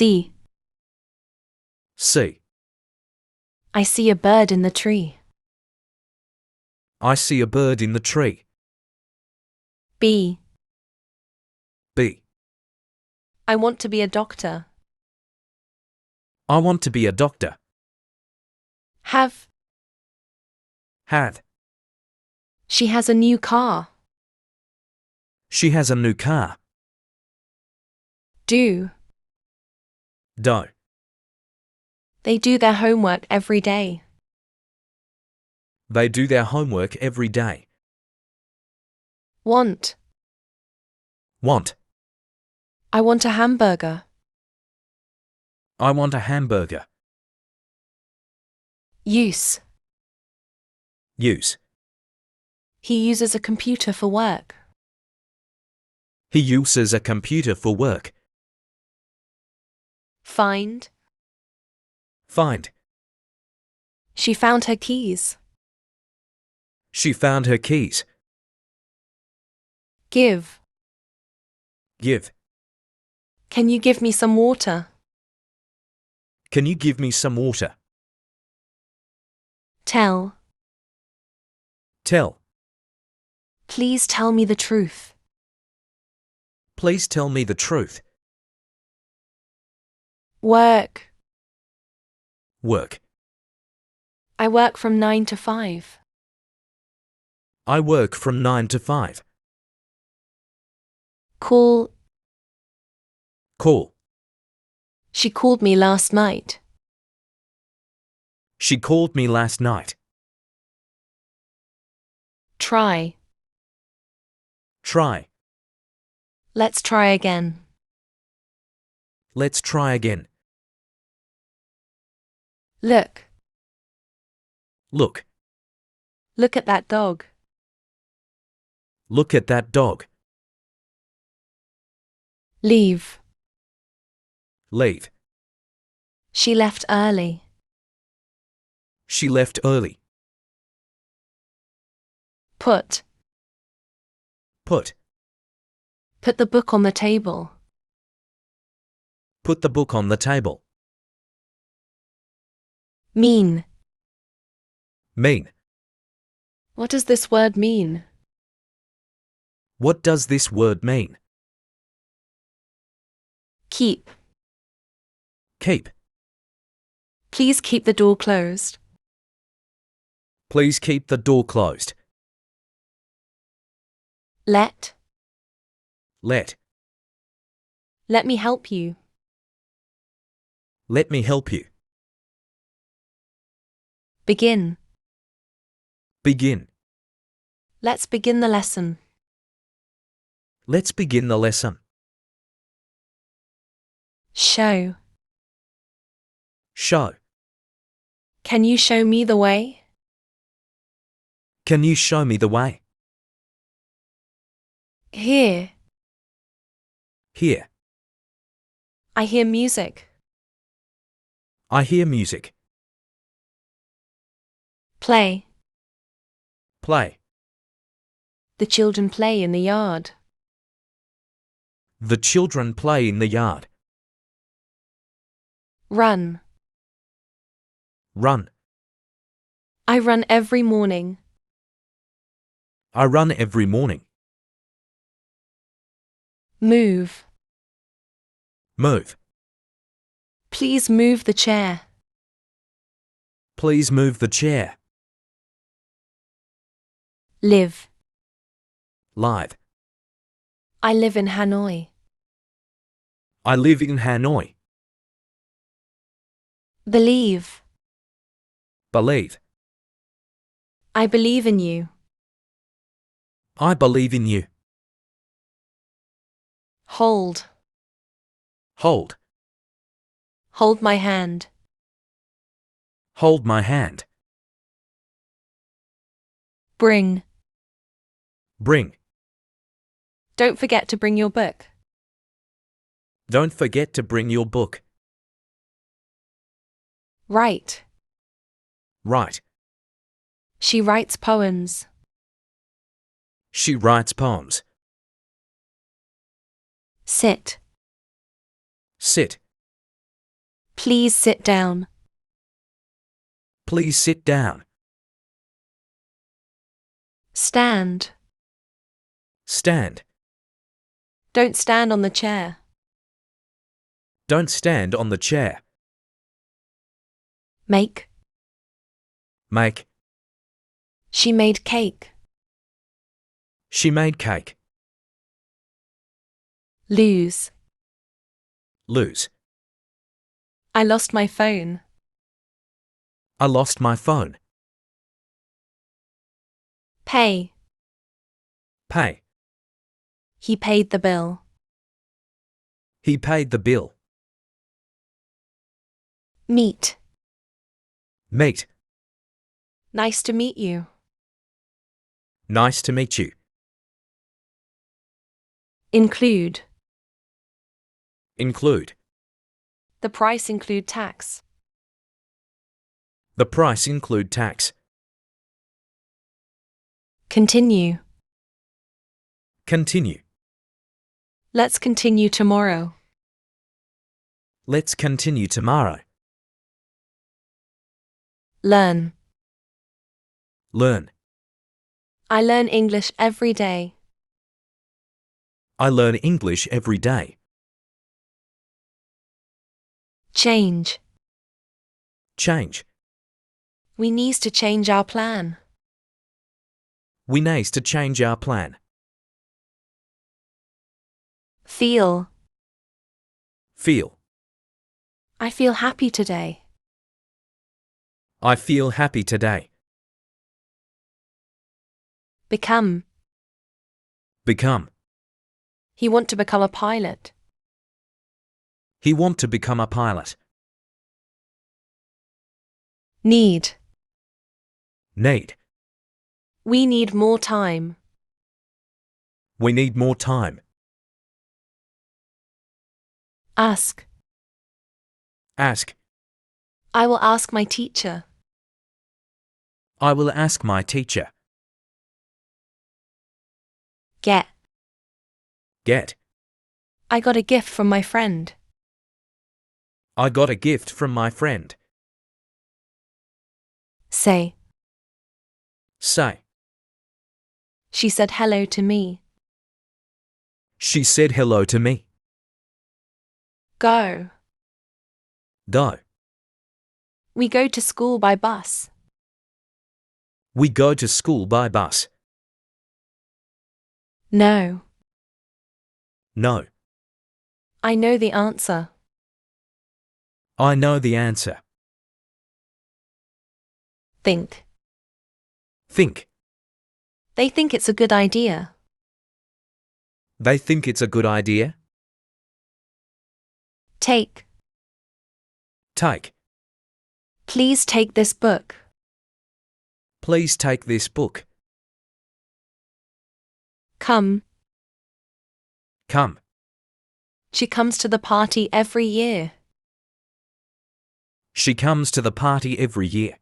See. See. I see a bird in the tree. I see a bird in the tree. Be. Be. I want to be a doctor. I want to be a doctor. Have. Had. She has a new car. She has a new car. Do. Do. They do their homework every day. They do their homework every day. Want. Want. I want a hamburger. I want a hamburger. Use. Use. He uses a computer for work. He uses a computer for work. Find. Find. She found her keys. She found her keys. Give. Give. Can you give me some water? Can you give me some water? Tell. Tell. Please tell me the truth. Please tell me the truth. Work. Work. I work from 9 to 5. I work from 9 to 5. Call. Call. She called me last night. She called me last night. Try. Try. Let's try again. Let's try again. Look. Look. Look at that dog. Look at that dog. Leave. Leave. She left early. She left early. Put. Put. Put the book on the table. Put the book on the table. Mean. Mean. What does this word mean? What does this word mean? Keep. Keep. Please keep the door closed. Please keep the door closed. Let. Let. Let me help you. Let me help you. Begin. Begin. Let's begin the lesson. Let's begin the lesson. Show. Show. Can you show me the way? Can you show me the way? Hear. Hear. I hear music. I hear music. Play. Play. The children play in the yard. The children play in the yard. Run. Run. I run every morning. I run every morning. Move. Move. Please move the chair. Please move the chair. Live. Live. I live in Hanoi. I live in Hanoi. Believe. Believe. I believe in you. I believe in you. Hold. Hold. Hold my hand. Hold my hand. Bring. Bring. Don't forget to bring your book. Don't forget to bring your book. Write. Write. She writes poems. She writes poems. Sit. Sit. Please sit down. Please sit down. Stand. Stand. Don't stand on the chair. Don't stand on the chair. Make. Make. She made cake. She made cake. Lose. Lose. I lost my phone. I lost my phone. Pay. Pay. He paid the bill. He paid the bill. Meet. Meet. Nice to meet you. Nice to meet you. Include. Include. The price include tax. The price include tax. Continue. Continue. Let's continue tomorrow. Let's continue tomorrow. Learn. Learn. I learn English every day. I learn English every day. Change. Change. We need to change our plan. We need to change our plan. Feel. Feel. I feel happy today. I feel happy today. Become. Become. He want to become a pilot. He want to become a pilot. Need. Need. We need more time. We need more time. Ask. Ask. I will ask my teacher. I will ask my teacher. Get. Get. I got a gift from my friend. I got a gift from my friend. Say. Say. She said hello to me. She said hello to me. Go. Go. We go to school by bus. We go to school by bus. No. No. I know the answer. I know the answer. Think. Think. They think it's a good idea. They think it's a good idea. Take. Take. Please take this book. Please take this book. Come. Come. She comes to the party every year. She comes to the party every year.